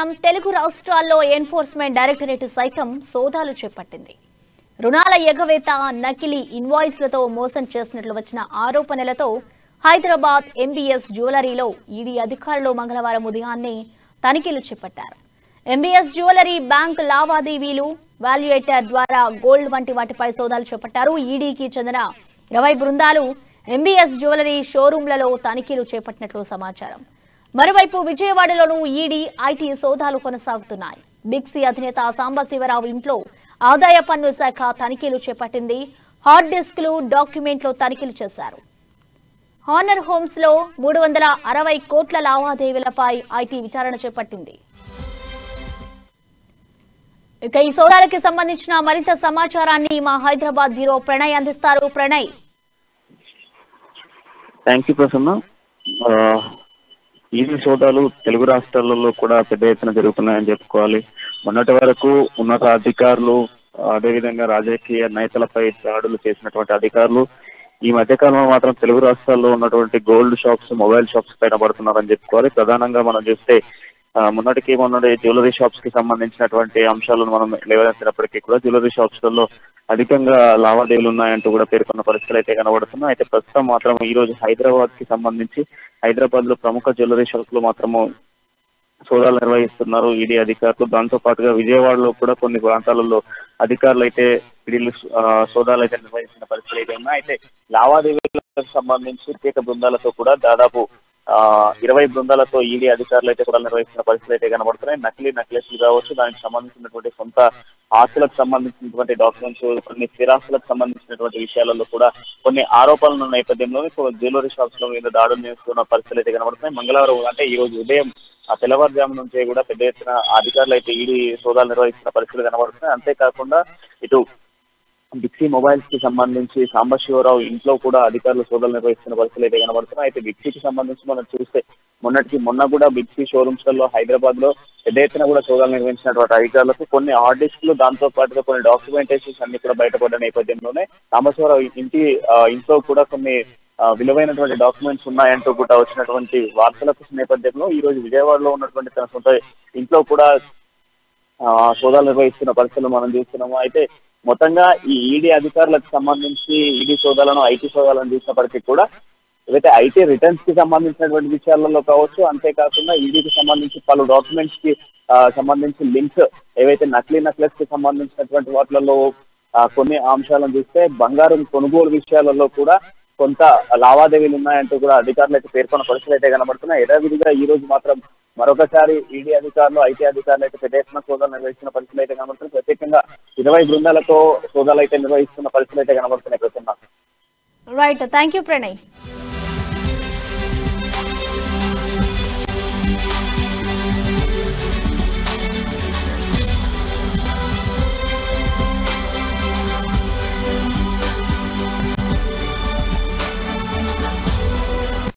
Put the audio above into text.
మధ్యాహ్నం తెలుగు రాష్ట్రాల్లో enforcement directorate సైతం సోదాలు చేపట్టింది. రుణాల ఎగవేత, నకిలీ ఇన్వాయిస్లతో మోసం చేసినట్లు వచ్చిన ఆరోపణలతో హైదరాబాద్ ఎంబీఎస్ జ్యువెలరీలో ఈడీ అధికారులు మంగళవారం ఉదయాన్నే తనిఖీలు చేపట్టారు. ఎంబీఎస్ జ్యువెలరీ బ్యాంక్ లావాదేవీలు, వాల్యుయేటర్ ద్వారా గోల్డ్ వంటి వాటిపై సోదాలు చేపట్టారు. ఈడీకి చెందిన 20 బృందాలు ఎంబీఎస్ జ్యువెలరీ షోరూంలలో తనిఖీలు చేపట్టినట్లు సమాచారం. మరోవైపు విజయవాడలోనూ ఈడీ ఐటీ సోదాలు కొనసాగుతున్నాయి. బిగ్సీ అధినేత సాంబశివరావు ఇంట్లో ఆదాయ పన్ను శాఖ తనిఖీలు చేపట్టింది. హార్డ్ డిస్క్లు, డాక్యుమెంట్లు తనిఖీలు చేశారు. హానర్ హోమ్స్ లో 360 కోట్ల లావాదేవీలపై ఐటీ విచారణ చేపట్టింది. ఇక ఈ సోదాలకి సంబంధించిన మరింత సమాచారాన్ని మా హైదరాబాద్ బ్యూరో ప్రణయ్ అందిస్తారు. Pranay. Thank you Prasanna. ED సోదాలు తెలుగు రాష్ట్రాలలో కూడా పెద్ద ఎత్తున జరుగుతున్నాయని చెప్పుకోవాలి. మొన్నటి వరకు ఉన్నత అధికారులు, అదేవిధంగా రాజకీయ నేతలపై దాడులు చేసినటువంటి అధికారులు ఈ మధ్య కాలంలో మాత్రం తెలుగు రాష్ట్రాల్లో ఉన్నటువంటి గోల్డ్ షాప్స్, మొబైల్ షాప్స్ పైన పడుతున్నారని చెప్పుకోవాలి. ప్రధానంగా మనం చూస్తే మొన్నటి జ్యువెలరీ షాప్స్ కి సంబంధించినటువంటి అంశాలను మనం లేవనెత్తినప్పటికీ కూడా జ్యువెలరీ షాప్స్ లలో అధికంగా లావాదేవీలు ఉన్నాయంటూ కూడా పేర్కొన్న పరిస్థితులు అయితే కనబడుతున్నాయి. అయితే ప్రస్తుతం మాత్రం ఈ రోజు హైదరాబాద్ కి సంబంధించి హైదరాబాద్ లో ప్రముఖ జ్యువెలరీ షాప్స్ లో మాత్రము సోదాలు నిర్వహిస్తున్నారు ఈడీ అధికారులు. దాంతో పాటుగా విజయవాడలో కూడా కొన్ని ప్రాంతాలలో అధికారులు అయితే సోదాలు అయితే నిర్వహించిన పరిస్థితులు అయితే ఉన్నాయి. అయితే లావాదేవీలకు సంబంధించి ప్రత్యేక బృందాలతో కూడా దాదాపు 20 బృందాలతో ఈడీ అధికారులు అయితే కూడా నిర్వహిస్తున్న పరిస్థితులు అయితే కనబడుతున్నాయి. నకిలీ నెక్లెస్లు కావచ్చు, దానికి సంబంధించినటువంటి సొంత ఆస్తులకు సంబంధించినటువంటి డాక్యుమెంట్స్, కొన్ని స్థిరాస్తులకు సంబంధించినటువంటి విషయాలలో కూడా కొన్ని ఆరోపణల నేపథ్యంలో జ్యువెలరీ షాప్స్ లో మీద దాడులు చేస్తున్న పరిస్థితులు అయితే కనబడుతున్నాయి. మంగళవారం అంటే ఈ రోజు ఉదయం తెల్లవారుజాము నుంచే కూడా పెద్ద ఎత్తున అధికారులు అయితే ఈడీ సోదాలు నిర్వహిస్తున్న పరిస్థితులు కనబడుతున్నాయి. అంతేకాకుండా ఇటు బిగ్సీ మొబైల్స్ కి సంబంధించి సాంబశివరావు ఇంట్లో కూడా అధికారులు సోదాలు నిర్వహిస్తున్న పరిస్థితులు అయితే కనబడుతున్నాయి. అయితే బిగ్సీకి సంబంధించి మనం చూస్తే మొన్న కూడా బిగ్సీ షోరూమ్స్ లో హైదరాబాద్ లో పెద్ద ఎత్తున కూడా సోదాలు నిర్వహించినటువంటి అధికారులకు కొన్ని హార్డ్ డిస్క్లు, దాంతో పాటుగా కొన్ని డాక్యుమెంటేషన్స్ అన్ని కూడా బయటపడ్డ నేపథ్యంలోనే సాంబశివరావు ఇంట్లో కూడా కొన్ని విలువైనటువంటి డాక్యుమెంట్స్ ఉన్నాయంటూ కూడా వచ్చినటువంటి వార్తలకు నేపథ్యంలో ఈ రోజు విజయవాడలో ఉన్నటువంటి తన సొంత ఇంట్లో కూడా సోదాలు నిర్వహిస్తున్న పరిస్థితులు మనం చూస్తున్నాము. అయితే మొత్తంగా ఈ ఈడీ అధికారులకు సంబంధించి ఈడీ సోదాలను, ఐటీ సోదాలను చూసినప్పటికీ కూడా ఏవైతే ఐటీ రిటర్న్స్ కి సంబంధించినటువంటి విషయాలలో కావచ్చు, అంతేకాకుండా ఈడీకి సంబంధించి పలు డాక్యుమెంట్స్ కి సంబంధించి లింక్స్, ఏవైతే నకిలీ నెక్లెస్ కి సంబంధించినటువంటి వాటిలలో కొన్ని అంశాలను చూస్తే బంగారం కొనుగోలు విషయాలలో కూడా కొంత లావాదేవీలు ఉన్నాయంటూ కూడా అధికారులు అయితే పేర్కొన్న పరిస్థితులు అయితే కనబడుతున్నాయి. యథావిధిగా ఈ రోజు మాత్రం మరొకసారి ఈడీ అధికారులు, ఐటీ అధికారులు అయితే పెద్ద ఎత్తున సోదాలు నిర్వహిస్తున్న పరిస్థితులు అయితే కనబడుతున్నాయి. ప్రత్యేకంగా 20 బృందాలతో సోదాలు అయితే నిర్వహిస్తున్న పరిస్థితులు అయితే కనబడుతున్నాయి. Right, thank you Pranay.